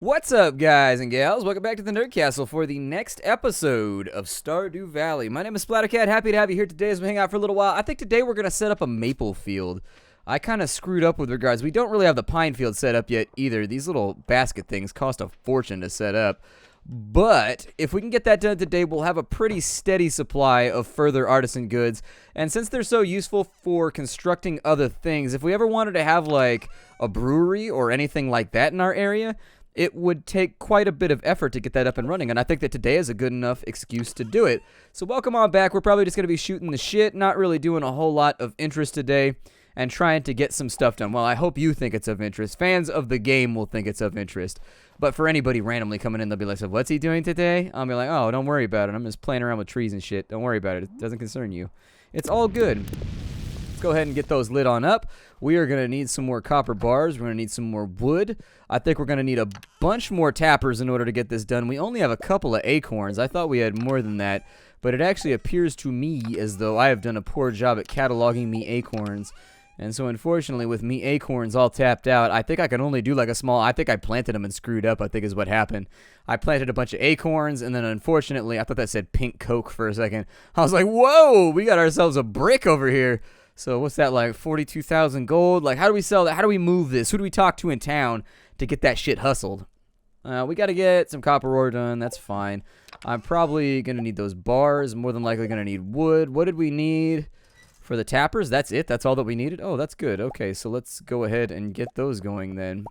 What's up, guys and gals? Welcome back to the Nerd Castle for the next episode of Stardew Valley. My name is Splattercat. Happy to have you here today as we hang out for a little while. I think today we're going to set up a maple field. I kind of screwed up with regards. We don't really have the pine field set up yet either. These little basket things cost a fortune to set up. But if we can get that done today, we'll have a pretty steady supply of further artisan goods. And since they're so useful for constructing other things, if we ever wanted to have like a brewery or anything like that in our area, it would take quite a bit of effort to get that up and running, and I think that today is a good enough excuse to do it. So welcome on back. We're probably just going to be shooting the shit, not really doing a whole lot of interest today, and trying to get some stuff done. Well, I hope you think it's of interest. Fans of the game will think it's of interest. But for anybody randomly coming in, they'll be like, so what's he doing today? I'll be like, oh, don't worry about it. I'm just playing around with trees and shit. Don't worry about it. It doesn't concern you. It's all good. Let's go ahead and get those lit on up. We are going to need some more copper bars. We're going to need some more wood. I think we're going to need a bunch more tappers in order to get this done. We only have a couple of acorns. I thought we had more than that, but it actually appears to me as though I have done a poor job at cataloging me acorns. And so unfortunately, with me acorns all tapped out, I think I can only do like a small, I think I planted them and screwed up, I think is what happened. I planted a bunch of acorns, and then unfortunately, I thought that said pink Coke for a second. I was like, whoa, we got ourselves a brick over here. So what's that, like 42,000 gold? Like, how do we sell that? How do we move this? Who do we talk to in town to get that shit hustled? We got to get some copper ore done. That's fine. I'm probably going to need those bars. More than likely going to need wood. What did we need for the tappers? That's it? That's all that we needed? Oh, that's good. Okay, so let's go ahead and get those going then.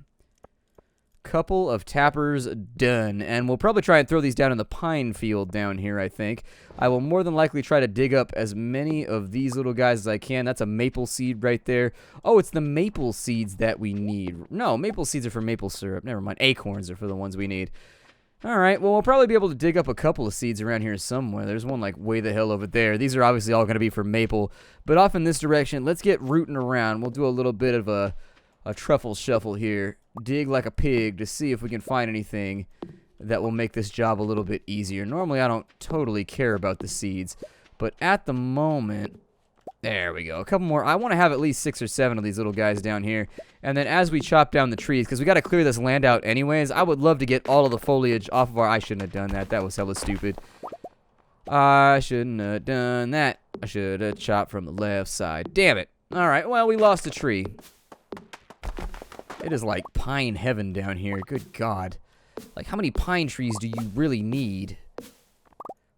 Couple of tappers done, and we'll probably try and throw these down in the pine field down here. I think I will more than likely try to dig up as many of these little guys as I can. That's a maple seed right there. Oh, it's the maple seeds that we need. No, maple seeds are for maple syrup. Never mind. Acorns are for the ones we need. All right, well, we'll probably be able to dig up a couple of seeds around here somewhere. There's one like way the hell over there. These are obviously all going to be for maple, but off in this direction, let's get rooting around. We'll do a little bit of a truffle shuffle here. Dig like a pig to see if we can find anything that will make this job a little bit easier. Normally, I don't totally care about the seeds, but at the moment, there we go. A couple more. I want to have at least 6 or 7 of these little guys down here. And then as we chop down the trees, because we got to clear this land out anyways, I would love to get all of the foliage off of our... I shouldn't have done that. That was hella stupid. I shouldn't have done that. I should have chopped from the left side. Damn it. All right, well, we lost a tree. It is like pine heaven down here. Good God. Like, how many pine trees do you really need?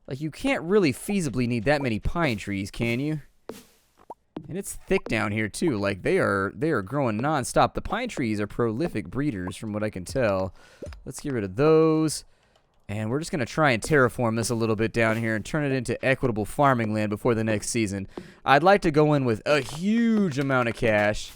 Like, you can't really feasibly need that many pine trees, can you? And it's thick down here, too. Like, they are growing nonstop. The pine trees are prolific breeders, from what I can tell. Let's get rid of those. And we're just going to try and terraform this a little bit down here and turn it into equitable farming land before the next season. I'd like to go in with a huge amount of cash.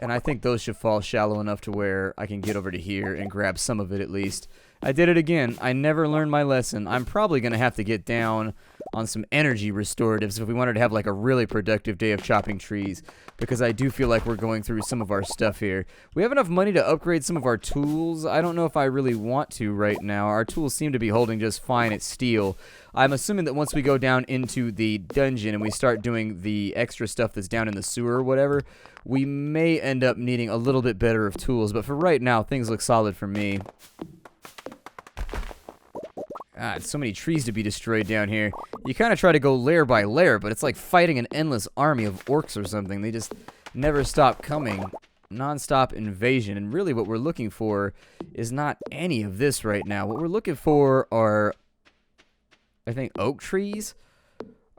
And I think those should fall shallow enough to where I can get over to here and grab some of it at least. I did it again. I never learned my lesson. I'm probably going to have to get down on some energy restoratives if we wanted to have like a really productive day of chopping trees. Because I do feel like we're going through some of our stuff here. We have enough money to upgrade some of our tools. I don't know if I really want to right now. Our tools seem to be holding just fine at steel. I'm assuming that once we go down into the dungeon and we start doing the extra stuff that's down in the sewer or whatever, we may end up needing a little bit better of tools. But for right now, things look solid for me. God, so many trees to be destroyed down here. You kind of try to go layer by layer, but it's like fighting an endless army of orcs or something. They just never stop coming. Non-stop invasion. And really what we're looking for is not any of this right now. What we're looking for are, I think, oak trees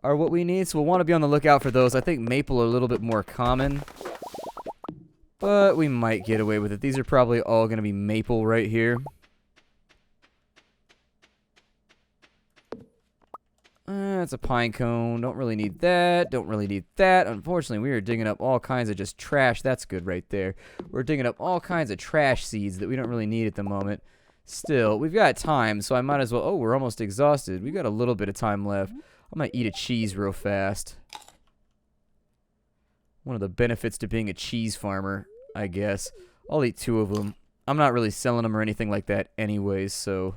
are what we need. So we'll want to be on the lookout for those. I think maple are a little bit more common, but we might get away with it. These are probably all going to be maple right here. That's a pine cone. Don't really need that. Don't really need that. Unfortunately, we are digging up all kinds of just trash. That's good right there. We're digging up all kinds of trash seeds that we don't really need at the moment. Still, we've got time, so I might as well... Oh, we're almost exhausted. We've got a little bit of time left. I'm going to eat a cheese real fast. One of the benefits to being a cheese farmer, I guess. I'll eat 2 of them. I'm not really selling them or anything like that anyways, so...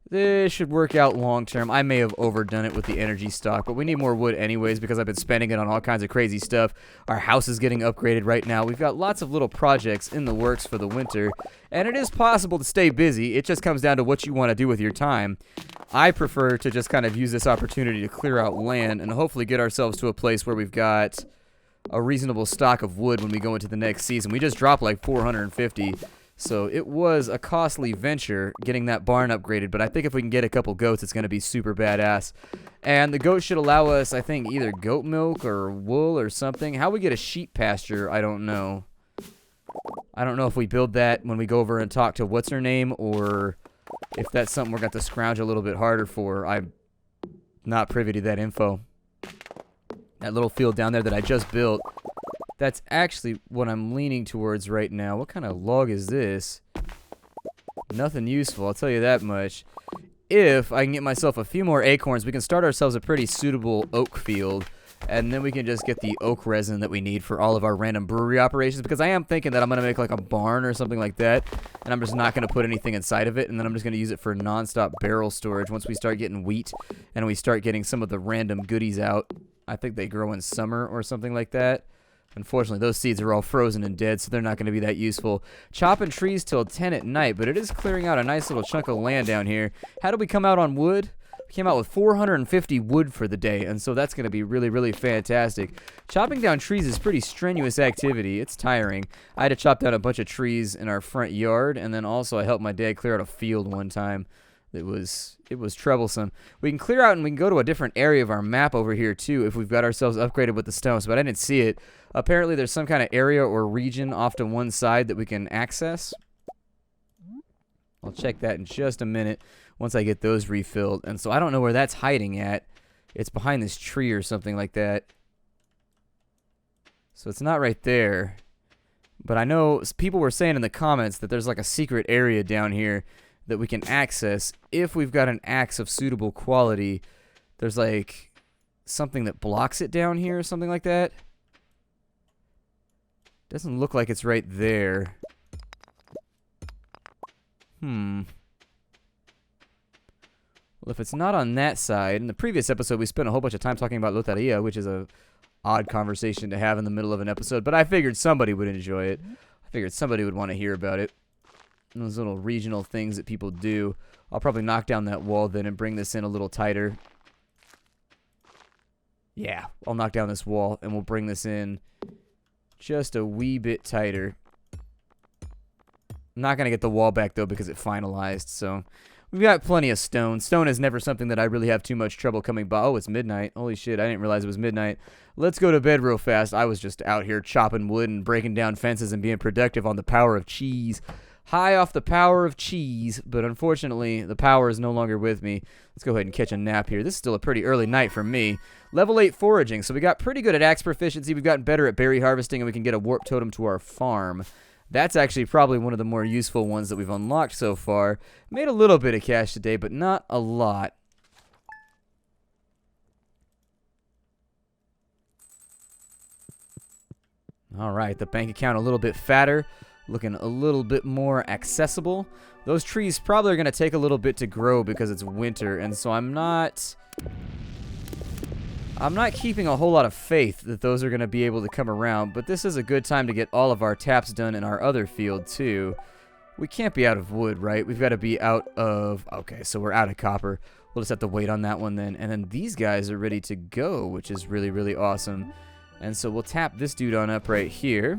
This should work out long term. I may have overdone it with the energy stock, but we need more wood anyways because I've been spending it on all kinds of crazy stuff. Our house is getting upgraded right now. We've got lots of little projects in the works for the winter, and it is possible to stay busy. It just comes down to what you want to do with your time. I prefer to just kind of use this opportunity to clear out land and hopefully get ourselves to a place where we've got a reasonable stock of wood when we go into the next season. We just dropped like 450. So it was a costly venture getting that barn upgraded, but I think if we can get a couple goats, it's going to be super badass. And the goats should allow us, I think, either goat milk or wool or something. How we get a sheep pasture, I don't know. I don't know if we build that when we go over and talk to what's-her-name, or if that's something we're going to have to scrounge a little bit harder for. I'm not privy to that info. That little field down there that I just built, that's actually what I'm leaning towards right now. What kind of log is this? Nothing useful, I'll tell you that much. If I can get myself a few more acorns, we can start ourselves a pretty suitable oak field. And then we can just get the oak resin that we need for all of our random brewery operations. Because I am thinking that I'm going to make like a barn or something like that. And I'm just not going to put anything inside of it. And then I'm just going to use it for non-stop barrel storage once we start getting wheat. And we start getting some of the random goodies out. I think they grow in summer or something like that. Unfortunately, those seeds are all frozen and dead, so they're not going to be that useful. Chopping trees till 10 at night, but it is clearing out a nice little chunk of land down here. How did we come out on wood? We came out with 450 wood for the day, and so that's going to be really, really fantastic. Chopping down trees is pretty strenuous activity. It's tiring. I had to chop down a bunch of trees in our front yard, and then also I helped my dad clear out a field one time. It was troublesome. We can clear out and we can go to a different area of our map over here too if we've got ourselves upgraded with the stones, but I didn't see it. Apparently there's some kind of area or region off to one side that we can access. I'll check that in just a minute once I get those refilled. And so I don't know where that's hiding at. It's behind this tree or something like that. So it's not right there. But I know people were saying in the comments that there's like a secret area down here that we can access if we've got an axe of suitable quality. There's like something that blocks it down here or something like that. Doesn't look like it's right there. Well, if it's not on that side, in the previous episode we spent a whole bunch of time talking about loteria, which is a odd conversation to have in the middle of an episode, but I figured somebody would enjoy it. I figured somebody would want to hear about it. Those little regional things that people do. I'll probably knock down that wall then and bring this in a little tighter. Yeah, I'll knock down this wall and we'll bring this in just a wee bit tighter. I'm not going to get the wall back though because it finalized, so we've got plenty of stone. Stone is never something that I really have too much trouble coming by. Oh, it's midnight. Holy shit, I didn't realize it was midnight. Let's go to bed real fast. I was just out here chopping wood and breaking down fences and being productive on the power of cheese. High off the power of cheese, but unfortunately, the power is no longer with me. Let's go ahead and catch a nap here. This is still a pretty early night for me. Level 8 foraging, so we got pretty good at axe proficiency. We've gotten better at berry harvesting, and we can get a warp totem to our farm. That's actually probably one of the more useful ones that we've unlocked so far. Made a little bit of cash today, but not a lot. All right, the bank account a little bit fatter. Looking a little bit more accessible. Those trees probably are going to take a little bit to grow because it's winter, and so I'm not keeping a whole lot of faith that those are going to be able to come around, but this is a good time to get all of our taps done in our other field too. We can't be out of wood, right? We've got to be out of... Okay, so we're out of copper. We'll just have to wait on that one then. And then these guys are ready to go, which is really, really awesome. And so we'll tap this dude on up right here.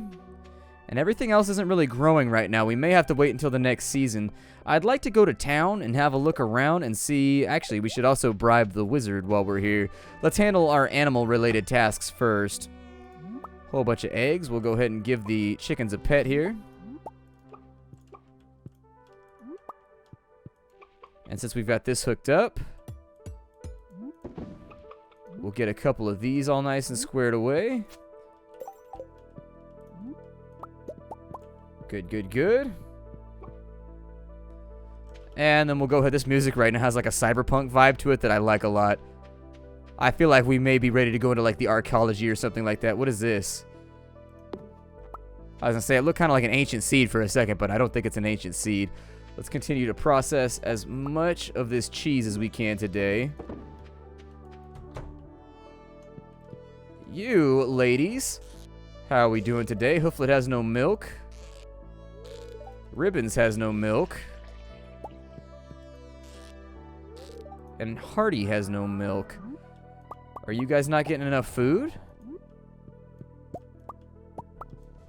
And everything else isn't really growing right now. We may have to wait until the next season. I'd like to go to town and have a look around and see... Actually, we should also bribe the wizard while we're here. Let's handle our animal-related tasks first. Whole bunch of eggs. We'll go ahead and give the chickens a pet here. And since we've got this hooked up, we'll get a couple of these all nice and squared away. Good, good, good. And then we'll go ahead. This music right now has like a cyberpunk vibe to it that I like a lot. I feel like we may be ready to go into like the archaeology or something like that. What is this? I was gonna say it looked kind of like an ancient seed for a second, but I don't think it's an ancient seed. Let's continue to process as much of this cheese as we can today. You, ladies, how are we doing today? Hooflet has no milk. Ribbons has no milk. And Hardy has no milk. Are you guys not getting enough food?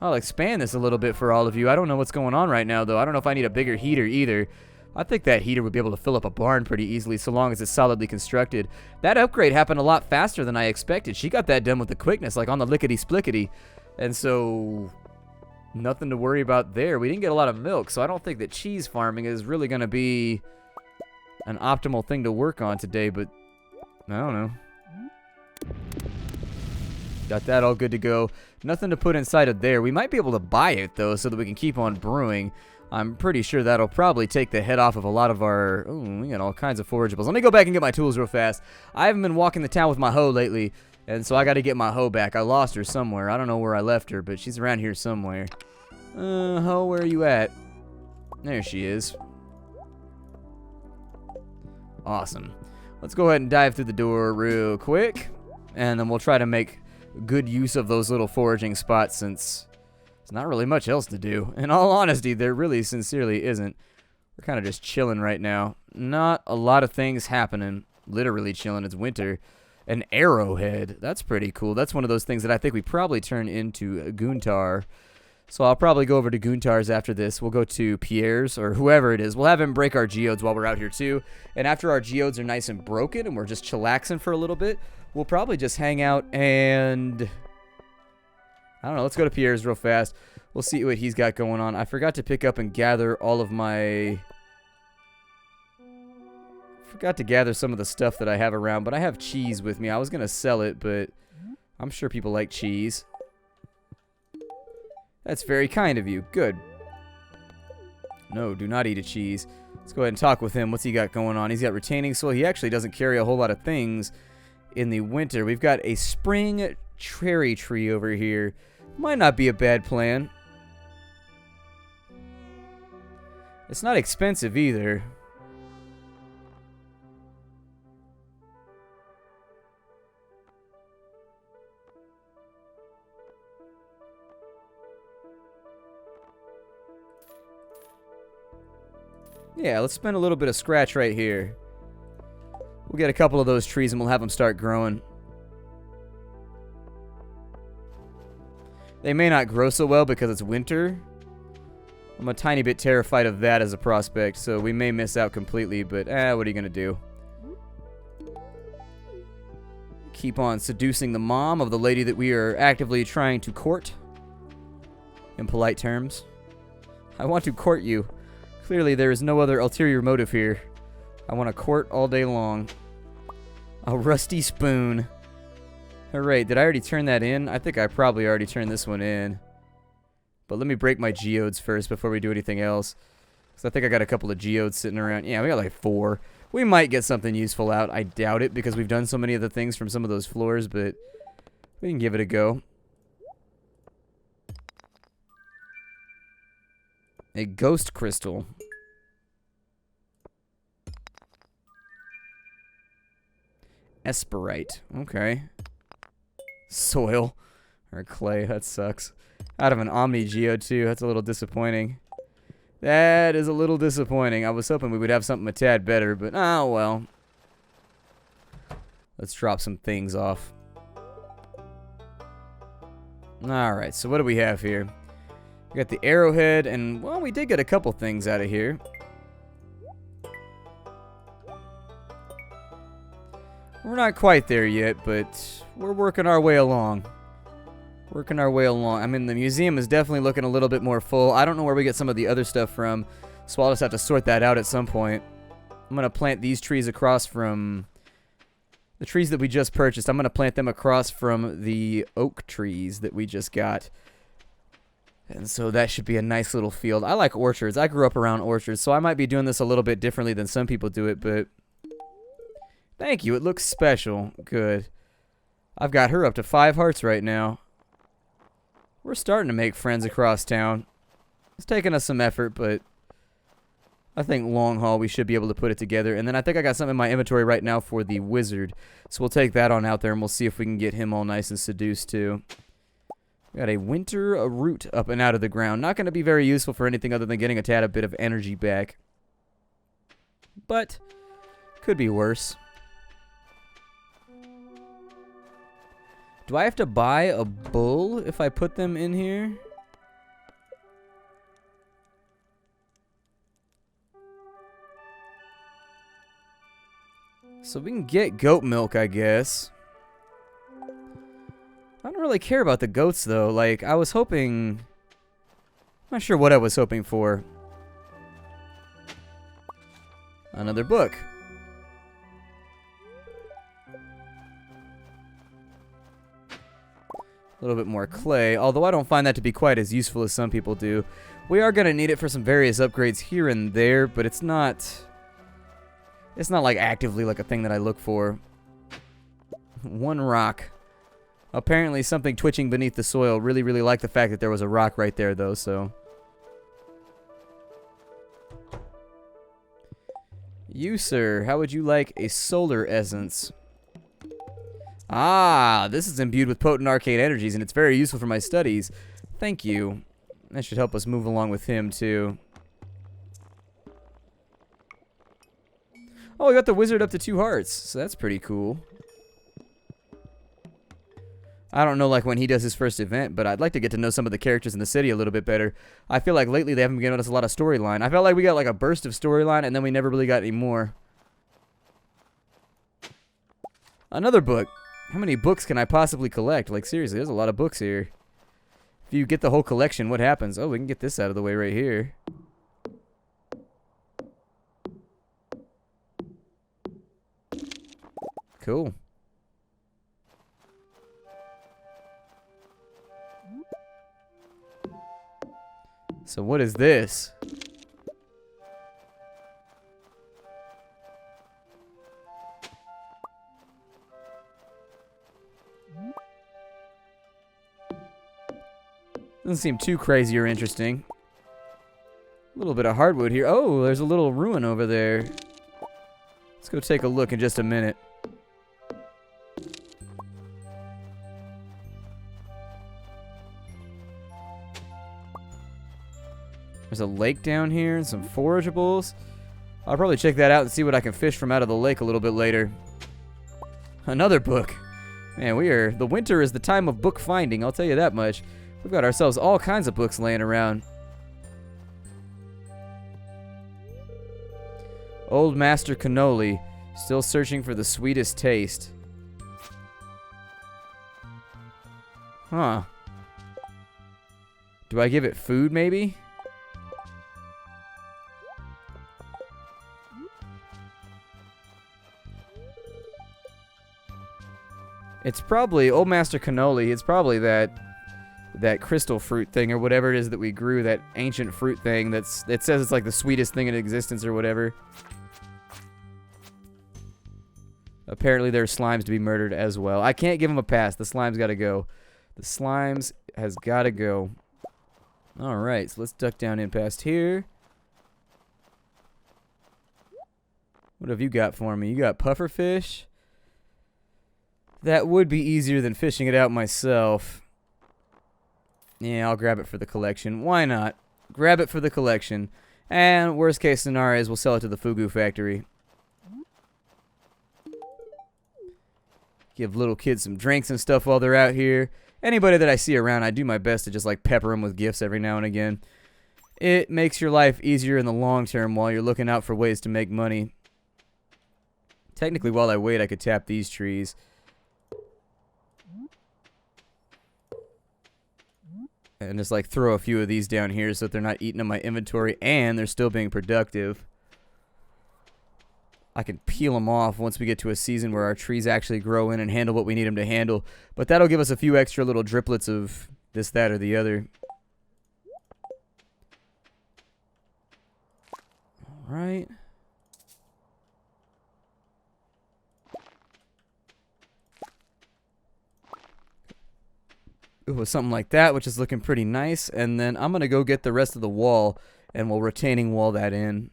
I'll expand this a little bit for all of you. I don't know what's going on right now, though. I don't know if I need a bigger heater either. I think that heater would be able to fill up a barn pretty easily so long as it's solidly constructed. That upgrade happened a lot faster than I expected. She got that done with the quickness, like on the lickety-splickety. And so, nothing to worry about there. We didn't get a lot of milk, so I don't think that cheese farming is really going to be an optimal thing to work on today, but I don't know. Got that all good to go. Nothing to put inside of there. We might be able to buy it, though, so that we can keep on brewing. I'm pretty sure that'll probably take the head off of a lot of our... Ooh, we got all kinds of forageables. Let me go back and get my tools real fast. I haven't been walking the town with my hoe lately, and so I got to get my hoe back. I lost her somewhere. I don't know where I left her, but she's around here somewhere. Hoe, where are you at? There she is. Awesome. Let's go ahead and dive through the door real quick, and then we'll try to make good use of those little foraging spots since there's not really much else to do. In all honesty, there really sincerely isn't. We're kind of just chilling right now. Not a lot of things happening. Literally chilling. It's winter. An arrowhead. That's pretty cool. That's one of those things that I think we probably turn into Guntar. So I'll probably go over to Guntar's after this. We'll go to Pierre's or whoever it is. We'll have him break our geodes while we're out here too. And after our geodes are nice and broken and we're just chillaxing for a little bit, we'll probably just hang out and... I don't know. Let's go to Pierre's real fast. We'll see what he's got going on. I forgot to pick up and gather all of my... Forgot to gather some of the stuff that I have around, but I have cheese with me. I was going to sell it, but I'm sure people like cheese. That's very kind of you. Good. No, do not eat a cheese. Let's go ahead and talk with him. What's he got going on? He's got retaining soil. He actually doesn't carry a whole lot of things in the winter. We've got a spring cherry tree over here. Might not be a bad plan. It's not expensive either. Yeah, let's spend a little bit of scratch right here. We'll get a couple of those trees and we'll have them start growing. They may not grow so well because it's winter. I'm a tiny bit terrified of that as a prospect, so we may miss out completely, but what are you going to do? Keep on seducing the mom of the lady that we are actively trying to court. In polite terms. I want to court you. Clearly, there is no other ulterior motive here. I want to court all day long. A rusty spoon. Alright, did I already turn that in? I think I probably already turned this one in. But let me break my geodes first before we do anything else. Because I think I got a couple of geodes sitting around. Yeah, we got like 4. We might get something useful out. I doubt it because we've done so many of the things from some of those floors, but we can give it a go. A ghost crystal. Esperite. Okay. Soil. Or clay. That sucks. Out of an Omni Geo, too. That's a little disappointing. That is a little disappointing. I was hoping we would have something a tad better, but oh well. Let's drop some things off. Alright, so what do we have here? We got the arrowhead, and, well, we did get a couple things out of here. We're not quite there yet, but we're working our way along. Working our way along. I mean, the museum is definitely looking a little bit more full. I don't know where we get some of the other stuff from, so I'll just have to sort that out at some point. I'm going to plant these trees across from... The trees that we just purchased, I'm going to plant them across from the oak trees that we just got. And so that should be a nice little field. I like orchards. I grew up around orchards, so I might be doing this a little bit differently than some people do it, but... Thank you. It looks special. Good. I've got her up to 5 hearts right now. We're starting to make friends across town. It's taking us some effort, but... I think long haul we should be able to put it together. And then I think I got something in my inventory right now for the wizard. So we'll take that on out there and we'll see if we can get him all nice and seduced too. We got a winter root up and out of the ground. Not going to be very useful for anything other than getting a tad a bit of energy back. But could be worse. Do I have to buy a bull if I put them in here? So we can get goat milk, I guess. I don't really care about the goats, though. Like, I was hoping... I'm not sure what I was hoping for. Another book. A little bit more clay, although I don't find that to be quite as useful as some people do. We are going to need it for some various upgrades here and there, but it's not like actively like a thing that I look for. One rock. Apparently something twitching beneath the soil. Really liked the fact that there was a rock right there, though, so... You, sir, how would you like a solar essence? Ah, this is imbued with potent arcane energies, and it's very useful for my studies. Thank you. That should help us move along with him, too. Oh, we got the wizard up to 2 hearts, so that's pretty cool. I don't know, like, when he does his first event, but I'd like to get to know some of the characters in the city a little bit better. I feel like lately they haven't given us a lot of storyline. I felt like we got, like, a burst of storyline, and then we never really got any more. Another book. How many books can I possibly collect? Like, seriously, there's a lot of books here. If you get the whole collection, what happens? Oh, we can get this out of the way right here. Cool. So what is this? Doesn't seem too crazy or interesting. A little bit of hardwood here. Oh, there's a little ruin over there. Let's go take a look in just a minute. There's a lake down here and some forageables. I'll probably check that out and see what I can fish from out of the lake a little bit later. Another book. Man, the winter is the time of book finding, I'll tell you that much. We've got ourselves all kinds of books laying around. Old Master Cannoli, still searching for the sweetest taste. Huh. Do I give it food, maybe? It's probably, Old Master Cannoli, it's probably that crystal fruit thing or whatever it is that we grew, that ancient fruit thing it says it's like the sweetest thing in existence or whatever. Apparently there are slimes to be murdered as well. I can't give them a pass. The slimes gotta go. The slimes has gotta go. Alright, so let's duck down in past here. What have you got for me? You got pufferfish? That would be easier than fishing it out myself. Yeah, I'll grab it for the collection. Why not? Grab it for the collection. And worst case scenario is we'll sell it to the Fugu factory. Give little kids some drinks and stuff while they're out here. Anybody that I see around, I do my best to just like pepper them with gifts every now and again. It makes your life easier in the long term while you're looking out for ways to make money. Technically, while I wait, I could tap these trees. And just like throw a few of these down here so that they're not eating up my inventory and they're still being productive. I can peel them off once we get to a season where our trees actually grow in and handle what we need them to handle. But that'll give us a few extra little driplets of this, that, or the other. Alright. Ooh, something like that, which is looking pretty nice. And then I'm going to go get the rest of the wall, and we'll retaining wall that in.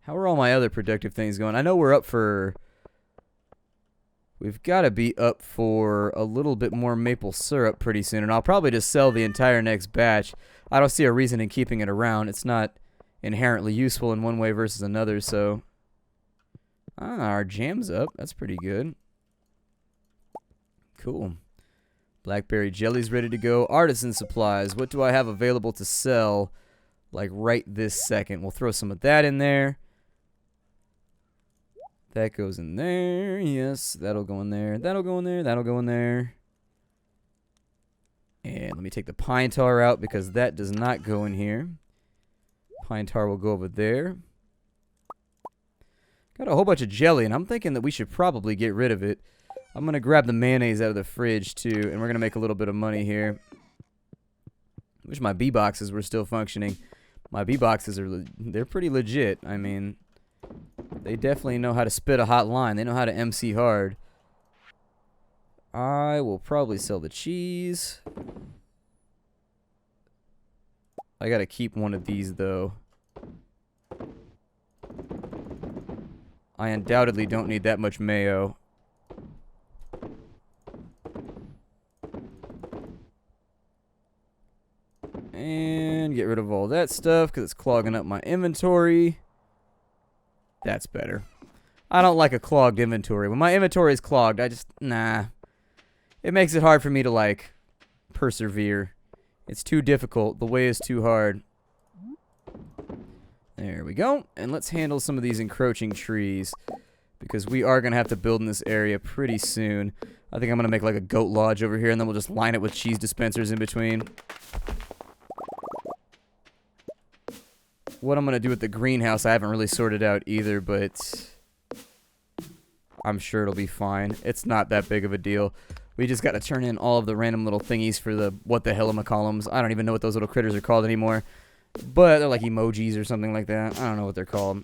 How are all my other productive things going? I know we're up for... We've got to be up for a little bit more maple syrup pretty soon, and I'll probably just sell the entire next batch. I don't see a reason in keeping it around. It's not inherently useful in one way versus another, so... our jam's up. That's pretty good. Cool. Blackberry jelly's ready to go. Artisan supplies. What do I have available to sell, like, right this second? We'll throw some of that in there. That goes in there. Yes, that'll go in there. That'll go in there. That'll go in there. And let me take the pine tar out because that does not go in here. Pine tar will go over there. Got a whole bunch of jelly, and I'm thinking that we should probably get rid of it. I'm going to grab the mayonnaise out of the fridge, too, and we're going to make a little bit of money here. Wish my bee boxes were still functioning. My bee boxes they're pretty legit. I mean, they definitely know how to spit a hot line. They know how to MC hard. I will probably sell the cheese. I got to keep one of these, though. I undoubtedly don't need that much mayo. And get rid of all that stuff because it's clogging up my inventory. That's better. I don't like a clogged inventory. When my inventory is clogged, nah. It makes it hard for me to, like, persevere. It's too difficult. The way is too hard. There we go. And let's handle some of these encroaching trees because we are going to have to build in this area pretty soon. I think I'm going to make, like, a goat lodge over here, and then we'll just line it with cheese dispensers in between. What I'm going to do with the greenhouse, I haven't really sorted out either, but I'm sure it'll be fine. It's not that big of a deal. We just got to turn in all of the random little thingies for the what-the-hell-am-a-columns. I don't even know what those little critters are called anymore. But they're like emojis or something like that. I don't know what they're called.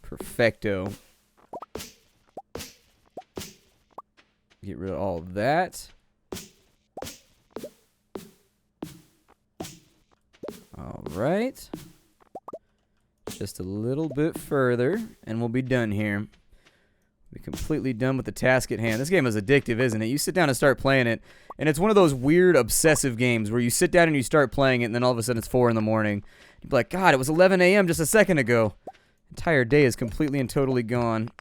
Perfecto. Get rid of all of that. All right. Just a little bit further, and we'll be done here. We're completely done with the task at hand. This game is addictive, isn't it? You sit down and start playing it, and it's one of those weird obsessive games where you sit down and you start playing it, and then all of a sudden it's 4 in the morning. You're like, God, it was 11 a.m. just a second ago. Entire day is completely and totally gone.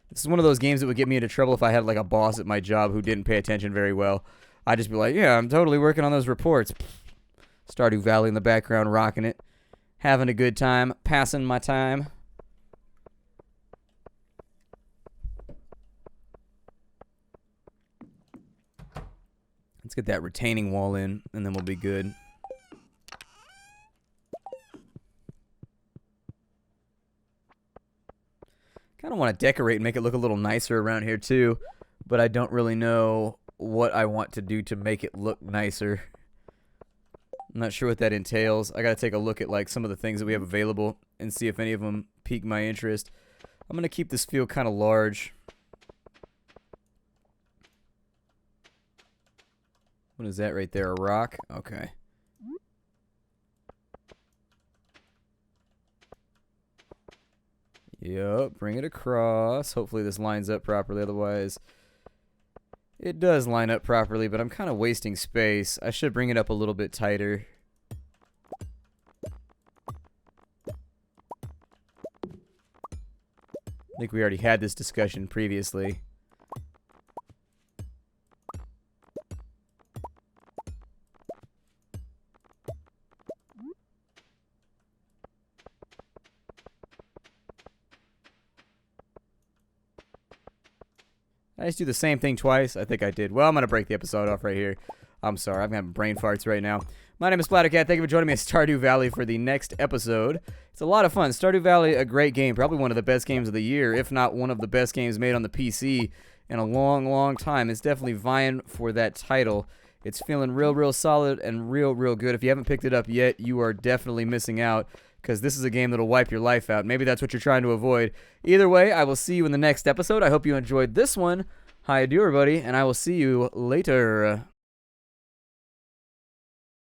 This is one of those games that would get me into trouble if I had like a boss at my job who didn't pay attention very well. I'd just be like, yeah, I'm totally working on those reports. Stardew Valley in the background, rocking it. Having a good time, passing my time. Let's get that retaining wall in, and then we'll be good. Kind of want to decorate and make it look a little nicer around here too, but I don't really know what I want to do to make it look nicer. I'm not sure what that entails. I got to take a look at like some of the things that we have available and see if any of them pique my interest. I'm going to keep this field kind of large. What is that right there? A rock? Okay. Yep, bring it across. Hopefully this lines up properly, otherwise it does line up properly, but I'm kind of wasting space. I should bring it up a little bit tighter. I think we already had this discussion previously. Did I just do the same thing twice? I think I did. Well, I'm going to break the episode off right here. I'm sorry. I'm having brain farts right now. My name is Splattercat. Thank you for joining me at Stardew Valley for the next episode. It's a lot of fun. Stardew Valley, a great game. Probably one of the best games of the year, if not one of the best games made on the PC in a long, long time. It's definitely vying for that title. It's feeling real, real solid and real, real good. If you haven't picked it up yet, you are definitely missing out. because this is a game that'll wipe your life out. Maybe that's what you're trying to avoid. Either way, I will see you in the next episode. I hope you enjoyed this one. Hi, I do, everybody, and I will see you later.